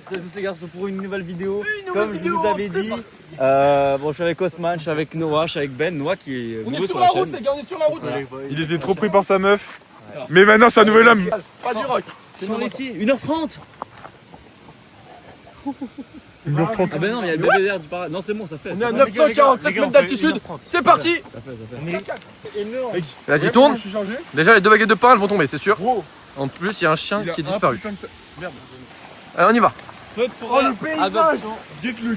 Salut tous les gars, pour une nouvelle vidéo. Comme je vous avais dit, bon, je suis avec Osman, je suis avec Noah, je suis avec Ben. Noah qui est nouveau sur la route, les gars, on est sur la route. Il était trop pris par sa meuf. Mais maintenant, c'est un nouvel homme. Pas du rock. Sur les tirs, 1h30. 1h30. Ah ben non, mais il y a le belvédère du paradis. Non, c'est bon, ça fait. On est à 947 mètres d'altitude. C'est parti. Vas-y, tourne. Déjà, les deux baguettes de pain, elles vont tomber, c'est sûr. En plus, il y a un chien qui est disparu. Allez, on y va. Oh le paysage. Guette-le.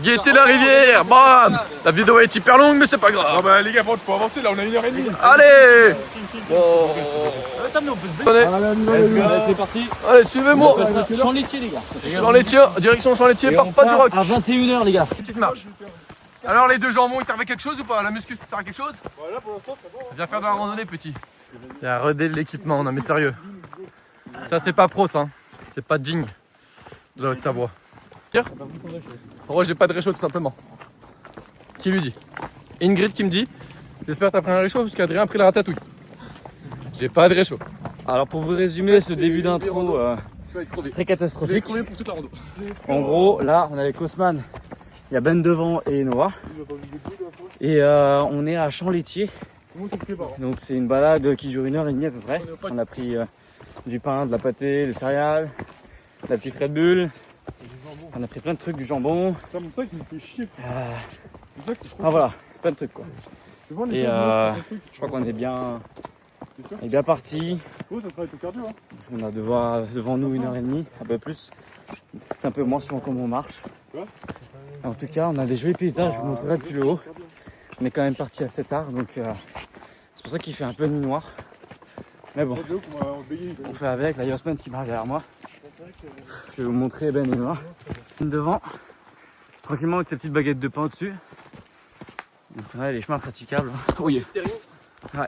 Guettez la rivière. Bam. La vidéo est hyper longue, mais c'est pas Ah grave. bah les gars, faut avancer là, on a 1h30. Allez. Allez, c'est parti. Allez, suivez-moi. Champ laitier, les gars. Champ laitier, direction champ laitier, pas du rock. À 21h, les gars. Petite marche. Alors, les deux jambons, ils servent à quelque chose ou pas? La muscu, ça sert à quelque chose? Voilà, pour l'instant, c'est bon. Viens faire de la randonnée, petit. Il y a redé de l'équipement, non mais sérieux. Ça, c'est pas pro, ça. Hein. C'est pas digne de la Haute-Savoie. Pire? En vrai, j'ai pas de réchaud, tout simplement. Qui lui dit? Ingrid qui me dit, j'espère que t'as pris un réchaud parce qu'Adrien a pris la ratatouille. J'ai pas de réchaud. Alors, pour vous résumer ce début d'intro Je vais être crevé. très Je vais catastrophique. crever pour toute la rando. En gros, là, on est avec Osman, il y a Ben devant et Noah. Et on est à Champ laitier. Donc, c'est une balade qui dure 1h30 à peu près. On a pris du pain, de la pâtée, des céréales, de la petite Red Bull. On a pris plein de trucs, du jambon. C'est mon sac qui me fait chier. Ah voilà, plein de trucs quoi. Et je crois qu'on est bien parti. Oh, ça travaille tout cardio, hein. On a devant nous 1h30, un peu plus. Peut-être un peu moins suivant comment on marche. En tout cas, on a des jolis paysages, je vous montrerai depuis le haut. On est quand même parti assez tard, donc c'est pour ça qu'il fait un peu nuit noire. Mais bon, on fait avec, la Yosman qui marche derrière moi. Je vais vous montrer Ben et Noah. Devant, tranquillement avec ses petites baguettes de pain au-dessus. Donc on a les chemins praticables. Oh yeah. Ouais.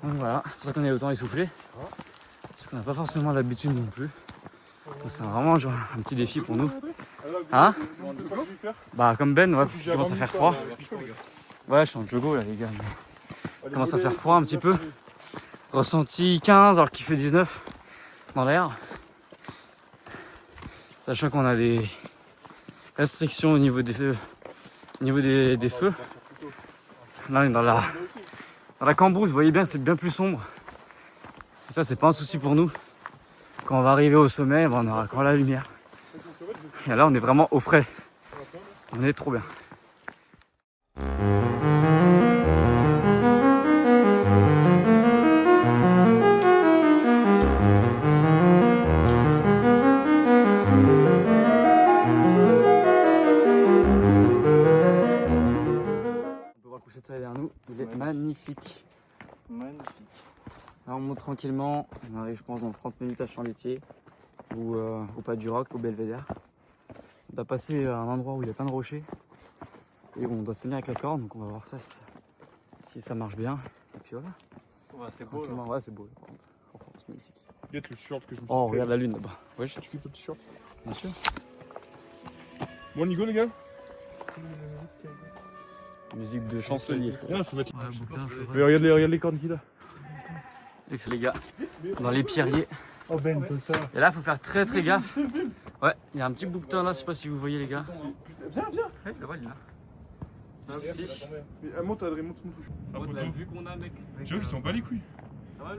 Donc voilà, c'est pour ça qu'on est autant essoufflé. Parce qu'on n'a pas forcément l'habitude non plus. Donc c'est vraiment genre un petit défi pour nous. Hein? Bah comme Ben, ouais, parce qu'il commence à faire froid. Ouais, je suis en jogo là les gars. Il commence à faire froid un petit peu. Ressenti 15 alors qu'il fait 19 dans l'air. Sachant qu'on a des restrictions au niveau des feux. Des feux. Là on est dans la cambrousse, vous voyez bien c'est bien plus sombre. Et ça c'est pas un souci pour nous. Quand on va arriver au sommet, on aura quand la lumière. Et là on est vraiment au frais. On est trop bien. De soleil derrière nous, il est magnifique. Là on monte tranquillement, on arrive je pense dans 30 minutes à Champ laitier ou au Pas du Roc, au belvédère. On va passer à un endroit où il y a plein de rochers et où on doit se tenir avec la corde, donc on va voir ça si ça marche bien. Et puis voilà. Ouais, c'est beau là. Ouais, c'est beau. C'est magnifique. Regarde le t-shirt que je me suis Oh, fait. regarde la lune là-bas. Ouais, Tu kiffes le t-shirt? bien sûr. Bon, on y go les gars? Musique de chancelier. Ouais, faut mettre... Mais regarde les cordes qu'il a. Les gars, dans les pierriers. Oh Ben, comme ça. Et là, faut faire très gaffe. Ouais, il y a un petit bouquetin là, je sais pas si vous voyez les gars. Viens. Ouais, là-bas, il est là. Ici. Mais monte Adrien, monte mon touche. C'est un La poteau. vue qu'on a, mec. J'avoue qu'ils sont bas les couilles.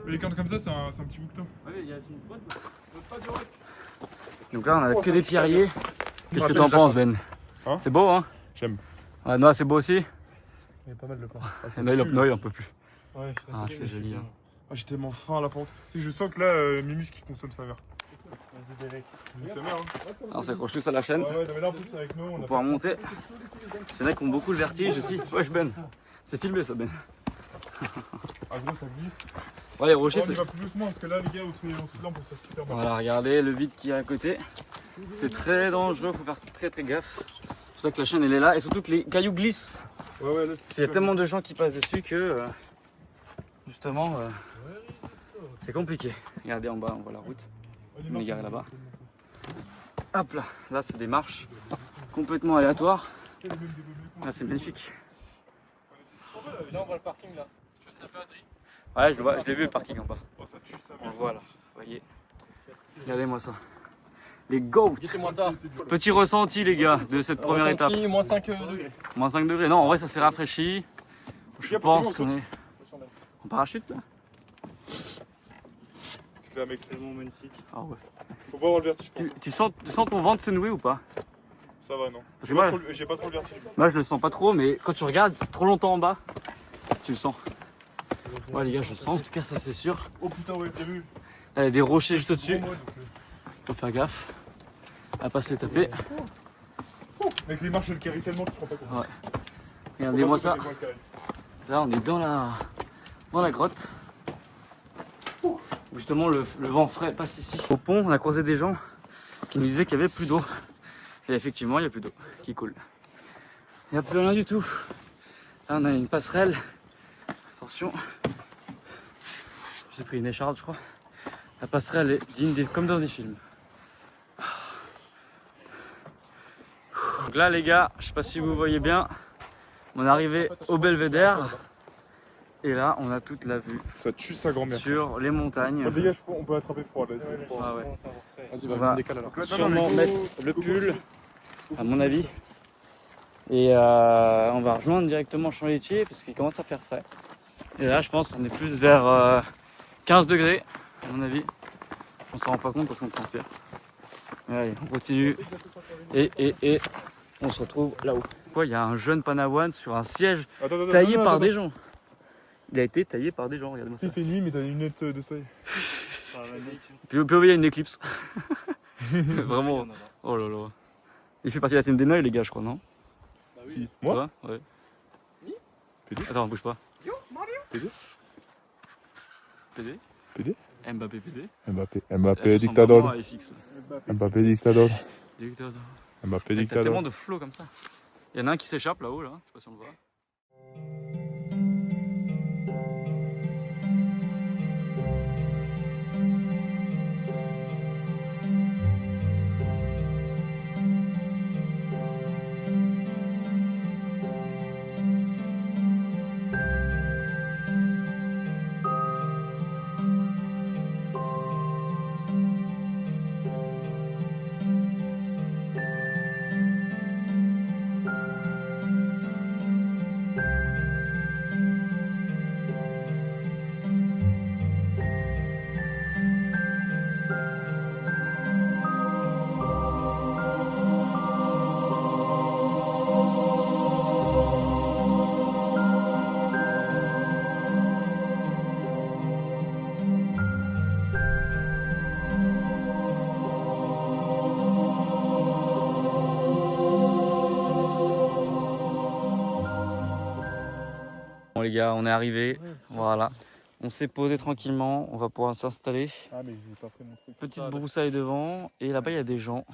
Mais les cordes comme ça, c'est un petit bouquetin. Ouais, il y a une boîte. Donc là, on a que des pierriers. Qu'est-ce que t'en penses, Ben? Hein? C'est beau, hein? J'aime. Ouais, Noah, c'est beau aussi? Il y a pas mal de cordes. Noah, il en peut plus. Ouais, Ah, c'est joli. Hein. Ah, j'ai tellement faim à la pente. Tu sais, je sens que là, mes muscles consomment sa mère. Vas-y, sa mère, hein. Alors, on s'accroche tous à la chaîne. Ouais, mais là en plus, avec nous, on Pour a pouvoir monter. Il y en a qui ont beaucoup le vertige aussi. Wesh, Ben. C'est filmé, ça, Ben. Ah, gros, ça glisse. Ouais, les rochers, On y va plus doucement parce que là, les gars, on se fait là, on peut se faire super mal. Voilà, regardez le vide qu'il y a à côté. C'est très dangereux, faut faire très gaffe. C'est pour ça que la chaîne elle est là et surtout que les cailloux glissent. Ouais, là, Il y a tellement de gens qui passent dessus que justement c'est compliqué. Regardez en bas, on voit la route. On est garé là-bas. Hop là, là c'est des marches complètement aléatoires. Là c'est magnifique. Là, on voit le parking là. Tu veux snapper Adrien? Ouais, je le vois, je l'ai vu le parking en bas. Oh, ça tue ça, On le voit là, vous voyez. Regardez-moi ça. Les goats. Mettez-moi ça. Petit ressenti les gars de cette première étape. Moins 5 degrés. Moins 5 degrés. Non, en vrai ça s'est rafraîchi. Je pense qu'on est en parachute là. C'est que là, mec, tellement magnifique. Ah ouais. Faut pas avoir le vertige. Tu sens ton ventre se nouer ou pas? Ça va, non. Parce que J'ai pas trop le vertige. moi je le sens pas trop, mais quand tu regardes trop longtemps en bas, tu le sens. Ouais les gars, je le sens en tout cas, ça c'est sûr. Oh putain, ouais, bien vu. Il y a des rochers juste au-dessus. Gros mode, Faut faire gaffe à pas se les taper. Mec, les marches elles carrient tellement que tu te rends pas compte. Ouais. Regardez-moi ça. Faut pas que les Là on est dans la grotte. Où justement le vent frais passe ici. Au pont, on a croisé des gens qui nous disaient qu'il y avait plus d'eau. Et effectivement, il n'y a plus d'eau qui coule. Il n'y a plus rien du tout. Là, on a une passerelle. Attention. J'ai pris une écharde, je crois. La passerelle est digne comme dans des films. Donc là, les gars, je sais pas si vous voyez bien, on est arrivé au Belvédère. Et là, on a toute la vue Ça tue sa grand-mère. sur les montagnes. Les gars, on peut attraper froid là. Ah ouais. Vas-y, On va, va décale alors. sûrement mettre le pull, à mon avis. Et on va rejoindre directement Champ-Laitier parce qu'il commence à faire frais. Et là, je pense qu'on est plus vers 15 degrés, à mon avis. On s'en rend pas compte parce qu'on transpire. Allez, on continue. Et on se retrouve là-haut. Quoi, il y a un jeune Panawan sur un siège taillé par des gens. Il a été taillé par des gens, regardez-moi ça. Il fait nuit, mais t'as une lunettes de soleil. Puis il y a une éclipse. Vraiment. Oh là là. Il fait partie de la team des Noël, les gars, je crois, non? Si. Moi Toi ouais. PD. Attends, bouge pas. PD. PD. PD. Mbappé PD. Mbappé dictador. FX, Mbappé dictador. dictador. Mbappé T'as dictador. tellement de flow comme ça. Il y en a un qui s'échappe là-haut, là. Je sais pas si on le voit. Bon les gars, on est arrivé. Voilà. On s'est posé tranquillement. On va pouvoir s'installer. Ah, mais j'ai pas fait mon truc. Petite broussaille devant. Et là-bas, il y a des gens.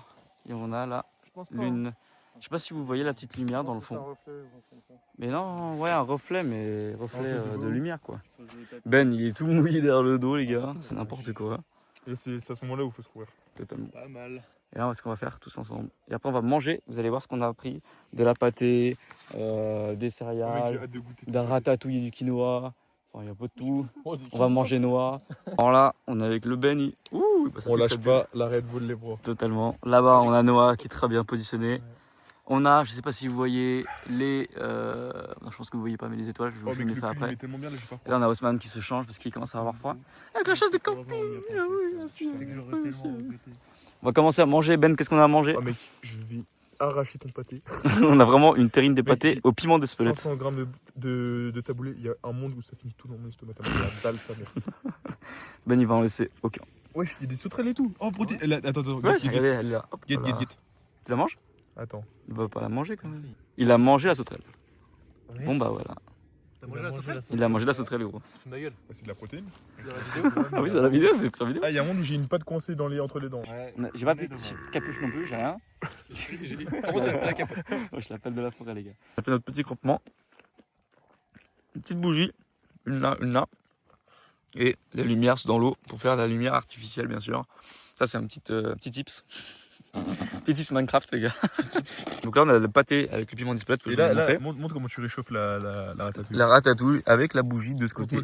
Et on a là l'une. Je sais pas si vous voyez la petite lumière dans le fond. Mais non, ouais, un reflet, mais reflet de lumière quoi. Ben, il est tout mouillé derrière le dos, les gars. C'est n'importe quoi. Et c'est à ce moment-là où il faut se couvrir. Totalement. Pas mal. Et là, ce qu'on va faire tous ensemble. Et après, on va manger. Vous allez voir ce qu'on a pris. De la pâtée, des Mec, j'ai céréales, hâte de goûter. d'un ratatouille et du quinoa. Enfin, il y a un peu de tout. On va manger noix. Alors là, on est avec le Ben. Ouh, bah, ça On fait lâche très pas la Red Bull les bras. totalement. Là-bas, on a Noah qui est très bien positionné. On a, je sais pas si vous voyez les. Non, je pense que vous voyez pas, mais les étoiles, je vais vous filmer ça après. tellement bien, là, j'ai pas Et là, on a Haussmann qui se change parce qu'il commence à avoir froid. Avec la chaise de camping. Ah oui, merci. On va commencer à manger. Ben, qu'est-ce qu'on a à manger? Oh mec, je vais arracher ton pâté. On a vraiment une terrine des pâtés au piment d'Espelette. 500 grammes de taboulé, il y a un monde où ça finit tout dans mon estomac. T'as la dalle, sa mère. Ben, il va en laisser aucun. Wesh, il y a des sauterelles et tout. Oh, protéine. Attends, Ouais, regardez, elle est là. Hop, Guette, voilà. guette, guette. Tu la manges? Attends. Il va pas la manger quand même. Il a mangé la sauterelle. Bon bah voilà. T'as mangé la sauterelle? Il a mangé la sauterelle gros. C'est ma gueule. C'est de la protéine. Ah oui, c'est la vidéo, c'est la vidéo. Ah, il y a un monde où j'ai une patte coincée entre les dents. J'ai pas pris de capuche non plus, j'ai rien. J'ai dit. Par contre, j'avais pas la capote. Ouais, je l'appelle de la forêt les gars. On a fait notre petit croppement. Une petite bougie. Une là. Et les lumières sont dans l'eau pour faire de la lumière artificielle bien sûr. Ça c'est un petit tips. Petit tips Minecraft, les gars. Donc là, on a le pâté avec le piment d'Espelette que Et je vais vous là, montrer. montre comment tu réchauffes la ratatouille. La ratatouille avec la bougie de ce côté.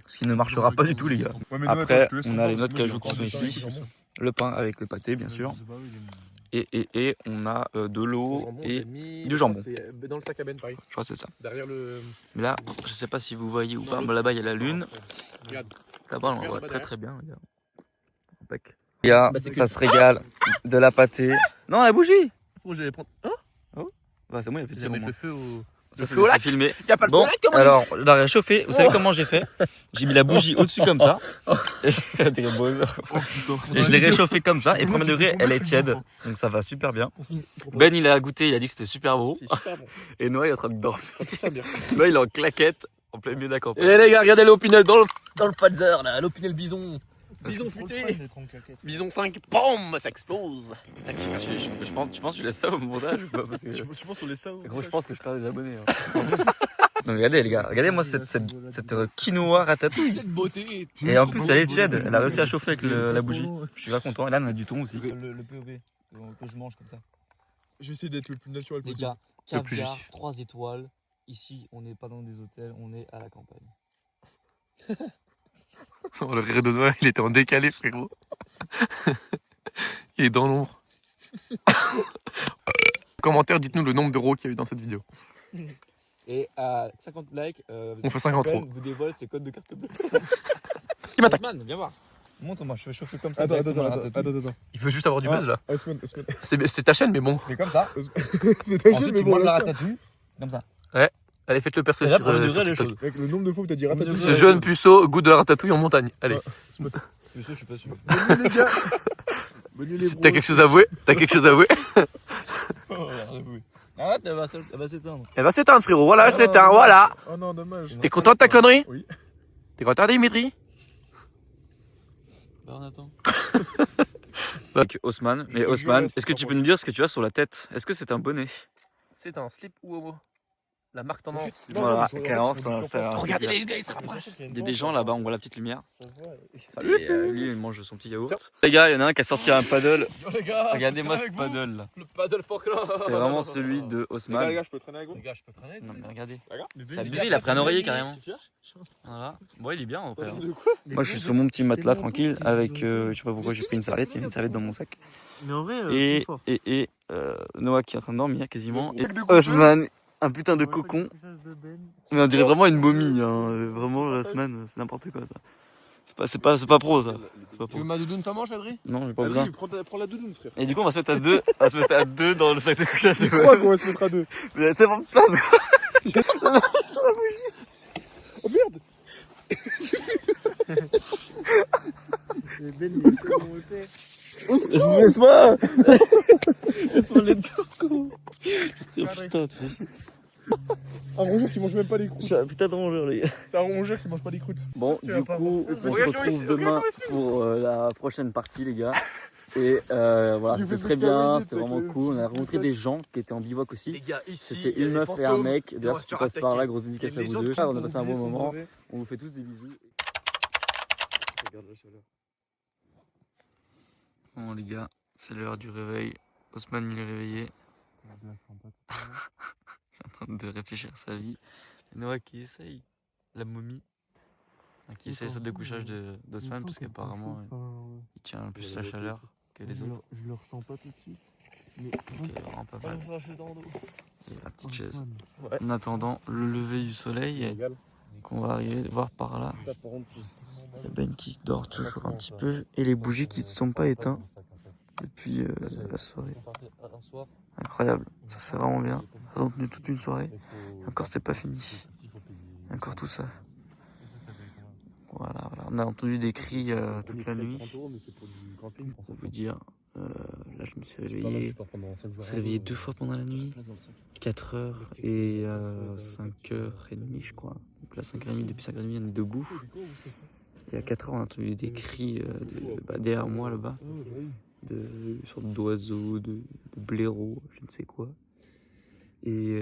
Ce qui ne marchera pas du tout, les gars. Ouais, mais Noah, Après, attends, je te laisse on ton a pain, les parce notes que moi, j'ai cajou qui encore sont du pain ici. avec du jambon. Le pain avec le pâté, bien sûr. Et on a de l'eau et du jambon. Dans le sac à Ben, pareil. Je crois que c'est ça. Derrière le. Mais là, je sais pas si vous voyez ou Non, pas, l'autre. mais là-bas, il y a la lune. Regarde. Là-bas, on Regarde voit là-bas très derrière. très bien, regarde. Impec. Les gars, Bah, c'est ça se régale. De la pâté. Non, la bougie. Oh, j'allais prendre. Hein? Bah, c'est bon, il y a plus de J'avais c'est bon. fait feu au. Ça, feu au lac. c'est filmé. Y'a pas le feu Bon, au lac, comment alors, on l'a réchauffé. Vous savez comment j'ai fait? J'ai mis la bougie au-dessus comme ça. Et, on dirait Bowser. Et je l'ai réchauffé comme ça. Et premier degré, elle est tiède. Donc ça va super bien. Ben, il a goûté, il a dit que c'était super beau. C'est super bon. Et Noah, il est en train de dormir. Ça peut faire bien. Noah, il est en claquette, en plein milieu de la campagne. Et les gars, regardez l'Opinel dans le Pfizer là, l'Opinel bison. Bison futé. Bison 5, BAM, ça explose. Je pense que tu laisses ça au montage ou pas? Parce que... Je pense qu'on laisse ça. Gros, je pense que je perds des abonnés. Donc regardez les gars, regardez moi cette quinoa ratatouille. Cette beauté. Et en plus elle est tiède, elle a réussi à chauffer avec la bougie. Je suis grave content. Et là on a du thon aussi. Le POV que je mange comme ça. Je vais essayer d'être le plus naturel Les possible. gars, Le plus caviar, justif. 3 étoiles. Ici, on n'est pas dans des hôtels, on est à la campagne. Le rire de Noël, il était en décalé, frérot. Il est dans l'ombre. Commentaire, dites-nous le nombre d'euros qu'il y a eu dans cette vidéo. Et à 50 likes, On fait 50 Ben euros. vous dévoile ses codes de carte bleue. Il m'attaque. Osman, viens voir. Montre-moi, je vais chauffer comme ça. Attends. Il veut juste avoir du buzz là. Osman. C'est ta chaîne, mais bon. Tu fais comme ça. C'est ta chaîne, Ensuite, mais tu bon, manges la la ratatouille. Comme ça. Allez, faites le perso Et là, sur, premier sur degré, les TikTok. choses. Mec, le nombre de fois où t'as dit ratatouille. Ce jeune puceau, goût de la ratatouille en montagne. Allez, Je suis pas sûr. Bonne nuit, les gars. Bonne nuit, les t'as quelque chose à avouer? Arrête, elle va s'éteindre. Elle va s'éteindre, frérot. Voilà, elle s'éteint. Voilà. Oh non, dommage. T'es content de ta connerie? Oui. T'es content, Dimitri? Bah, on attend. Avec Haussmann. Mais Haussmann, est-ce que tu peux nous dire ce que tu as sur la tête? Est-ce que c'est un bonnet? C'est un slip ou homo? La marque tendance. Voilà, mais carrément, c'est c'était un. Regardez les gars, ils se rapprochent. Il y a des gens là-bas, on voit la petite lumière. Salut, Et lui, il mange son petit yaourt. Les gars, il y en a un qui a sorti un paddle. les gars. Regardez-moi ce paddle là. Le paddle fork là. C'est vraiment celui de Haussmann. Les gars, je peux traîner avec vous? Les gars, je peux traîner. Non mais regardez. C'est C'est abusé, il a pris un oreiller carrément. Voilà. Bon, il est bien après. hein. Moi, je suis sur mon petit matelas tranquille avec, je sais pas pourquoi j'ai pris une serviette, il y a une serviette dans mon sac. Mais en vrai, Et Noah qui est en train de dormir quasiment. Et Haussmann, un putain de cocon. Mais on dirait vraiment une momie, hein. Vraiment, Haussmann, c'est n'importe quoi ça. C'est pas pro ça. C'est pas Tu pro. veux ma doudoune femme chérie? Non, j'ai pas besoin. Prends la doudoune, frère. Et du coup, on va se mettre à deux. On va se mettre à deux dans le sac de couchage. Je crois qu'on va se mettre à deux. Vous avez tellement de place. Oh merde! Laisse-moi. Laisse-moi les deux. Putain, Un rongeur qui mange même pas les croûtes. putain de rongeur, les gars. C'est un rongeur qui mange pas les croûtes. Bon, Tu vas du pas coup, voir. on se retrouve demain pour la prochaine partie, les gars. Et voilà, Je c'était vais très te bien, terminer c'était avec vraiment le cool. On a petit rencontré des gens qui étaient en bivouac Les aussi. gars, ici. C'était une meuf et un mec. D'ailleurs, si tu passes par là, grosse dédicace Et à les vous autres deux. qui On a passé un bon moment. On vous fait tous des bisous. Bon, les gars, c'est l'heure du réveil. Haussmann, il est réveillé. Il est en train de réfléchir à sa vie. Et Noah qui essaye. La momie. Qui essaye ce découchage d'Haussmann parce qu'apparemment il tient plus la chaleur que les autres. Je le ressens pas tout de suite. Donc vraiment pas mal. Et la petite chaise. Ouais. En attendant le lever du soleil qu'on va arriver à voir par là. Il y a Ben qui dort toujours un petit peu et les bougies qui ne sont pas éteintes depuis la soirée. Incroyable, ça c'est vraiment bien. Ça a tenu toute une soirée. Et encore c'est pas fini. Il y a encore tout ça. Voilà, on a entendu des cris toute la nuit. Pour vous dire, là je me suis réveillé. Je me suis réveillé 2 fois pendant la nuit. 4 heures et 5h30 je crois. Donc là 5h30, depuis 5h30 on est debout. Et à 4 heures on a entendu des cris derrière moi là-bas. De sortes d'oiseaux, de blaireaux, je ne sais quoi. Et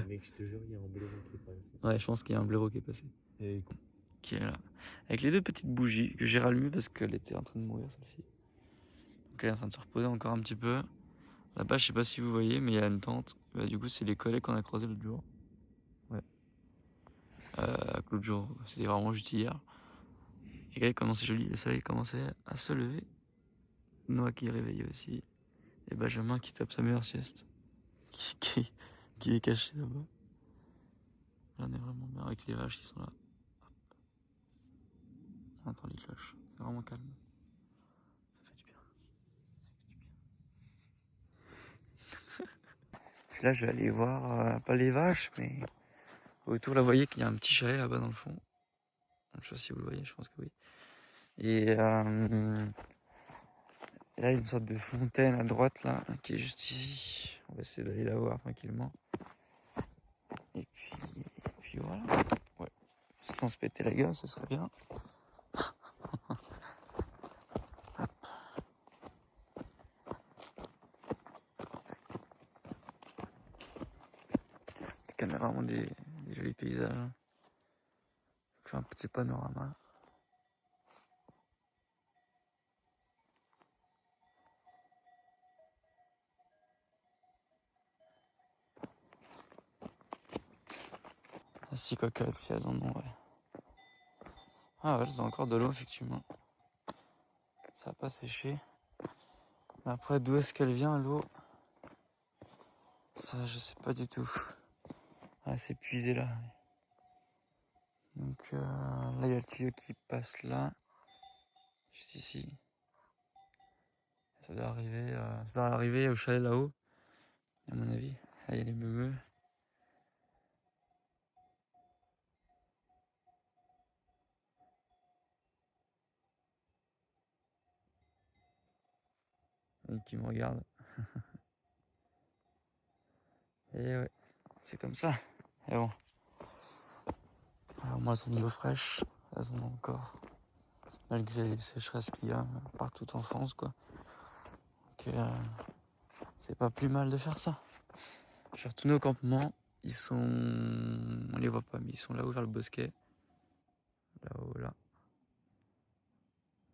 Mec, je te jure, il y a un blaireau qui est passé. ouais, je pense qu'il y a un blaireau qui est passé. Qui est là. Avec les 2 petites bougies que j'ai rallumées parce qu'elle était en train de mourir celle-ci. Donc là, il est en train de se reposer encore un petit peu. Là-bas, je sais pas si vous voyez, mais il y a une tente. Bah, du coup, c'est les collègues qu'on a croisés l'autre jour. Ouais. L'autre jour, c'était vraiment juste hier. Et regardez comment c'est joli, le soleil commençait à se lever. Noah qui est réveillé aussi. Et Benjamin qui tape sa meilleure sieste. Qui est caché là-bas. Là, on est vraiment bien avec les vaches qui sont là. On entend les cloches. C'est vraiment calme. Ça fait du bien. Puis là, je vais aller voir, pas les vaches, mais autour, là, vous voyez qu'il y a un petit chalet là-bas dans le fond. Je sais pas si vous le voyez, je pense que oui. Et là, il y a une sorte de fontaine à droite, là, qui est juste ici. On va essayer d'aller la voir tranquillement. Et puis voilà. Ouais. Sans se péter la gueule, ce serait bien. On a vraiment des jolis paysages. On fait un petit panorama. Ah si, quoi que si elles en ont, ouais. Ah ouais, elles ont encore de l'eau, effectivement. Ça n'a pas séché. Mais après, d'où est-ce qu'elle vient, l'eau? Ça, je sais pas du tout. Ah, c'est puisé là. Donc là, il y a le tuyau qui passe là. Juste ici. Ça doit arriver au chalet là-haut, à mon avis. Là, il y a les meumeux. Et qui me regarde. Et ouais, c'est comme ça. Et bon. Alors moi, elles sont de l'eau fraîche. Elles en ont encore. Malgré les sécheresses qu'il y a partout en France, quoi. Donc c'est pas plus mal de faire ça. Genre tous nos campements, ils sont... On les voit pas, mais ils sont là-haut vers le bosquet. Là-haut, là.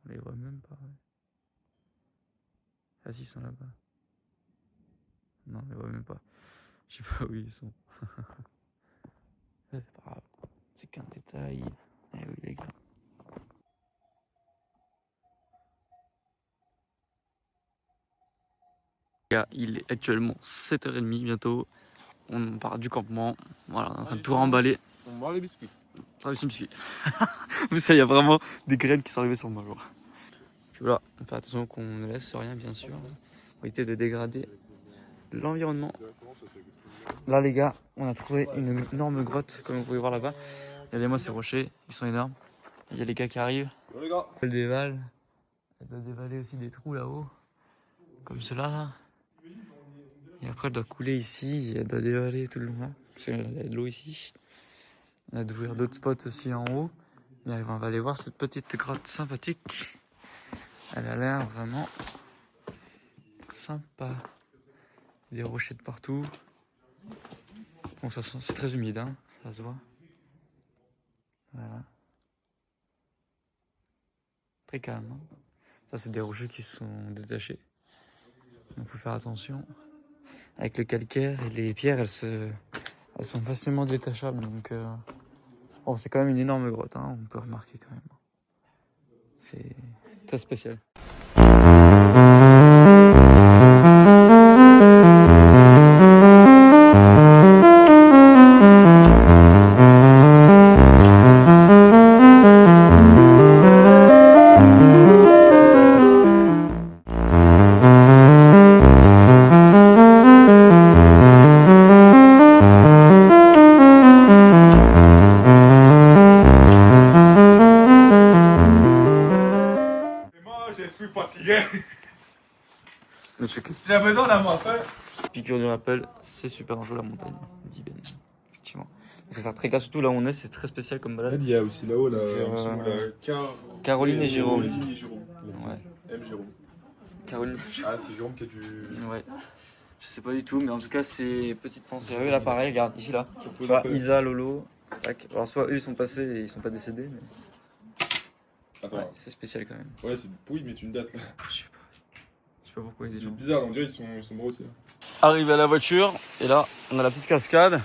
On les voit même pas, ouais. Ah si, ils sont là-bas. Non, on les voit même pas. Je sais pas où ils sont. C'est pas grave. C'est qu'un détail. Eh oui, les gars. Les gars, il est actuellement 7h30 bientôt. On part du campement. Voilà, on est en train de tout remballer. On boit les biscuits. Ah oui, c'est un biscuit. Vous savez, il y a vraiment des graines qui sont arrivées sur moi. Puis voilà, on fait attention qu'on ne laisse rien, bien sûr. Pour éviter de dégrader l'environnement. Là, les gars, on a trouvé une énorme grotte, comme vous pouvez voir là-bas. Regardez-moi ces rochers, ils sont énormes. Il y a les gars qui arrivent. Bon, les gars. Elle dévale. Elle doit dévaler aussi des trous là-haut. Comme cela, là. Et après, elle doit couler ici. Et elle doit dévaler tout le long là. Parce qu'il y a de l'eau ici. On a d'ouvrir d'autres spots aussi en haut. Mais on va aller voir cette petite grotte sympathique. Elle a l'air vraiment sympa. Des rochers de partout. Bon, ça c'est très humide, hein, ça se voit. Voilà. Très calme. Hein. Ça, c'est des rochers qui sont détachés. Donc, faut faire attention. Avec le calcaire et les pierres, elles sont facilement détachables. Donc, bon, c'est quand même une énorme grotte, hein, on peut remarquer quand même. C'est très spécial. J'ai besoin d'un appel. Piqûre de rappel, c'est super dangereux la montagne, dit Ben. Effectivement. Il faut faire très gaffe, surtout là où on est, c'est très spécial comme balade. Il y a aussi là-haut, là, Caroline et Jérôme. Ouais. M. Jérôme. Caroline. Ah, c'est Jérôme qui a du. Ouais. Je sais pas du tout, mais en tout cas, c'est petite pensée à eux. Là, pareil, regarde, ici, là. Tu vois, Isa, Lolo. Tac. Alors, soit eux, ils sont passés et ils sont pas décédés, mais. Attends. Ouais, c'est spécial quand même. Ouais, oui, mais tu une date là. Je sais pas. sais pas pourquoi il est C'est jaune. bizarre, on dirait ils sont beaux aussi. Arrivé à la voiture, et là, on a la petite cascade.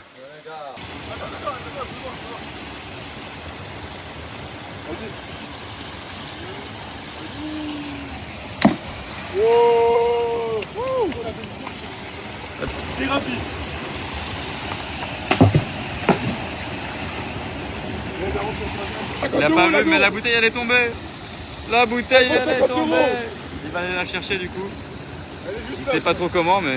Thérapie. Il a pas vu, mais la bouteille elle est tombée. La bouteille elle est tombée. Il va aller la chercher du coup. Il sait pas trop comment, mais.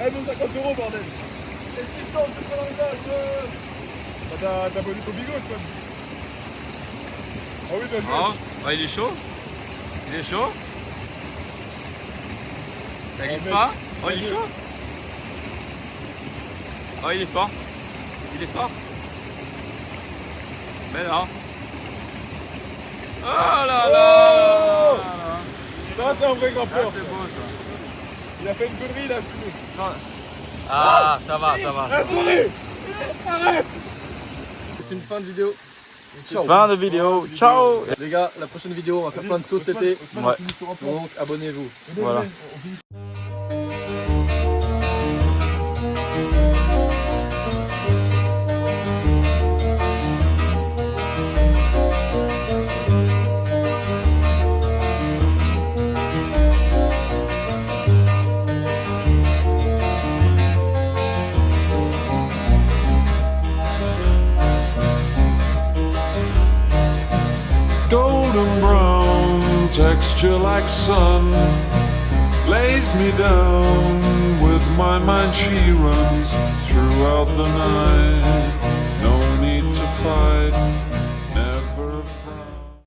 Elle vaut 50 €, bordel. Existence, c'est pas dans les dates. T'as abonné au bigot, toi. Ah oui, t'as joué. Oh, il est chaud. Il est chaud. Ça glisse pas. Oh, il est chaud. Oh, il est fort. Il est fort. Mais non. Oh là là. Ça, c'est un vrai grimpeur. C'est beau ça. Il a fait une connerie, il a fumé. Ah, ça va, ça va. C'est une fin de vidéo. Ciao. Fin de vidéo. Ciao. Les gars, la prochaine vidéo, on va faire plein de sauces cet été. Ouais. Donc abonnez-vous. Voilà. Golden brown texture like sun lays me down. With my mind she runs throughout the night. No need to fight.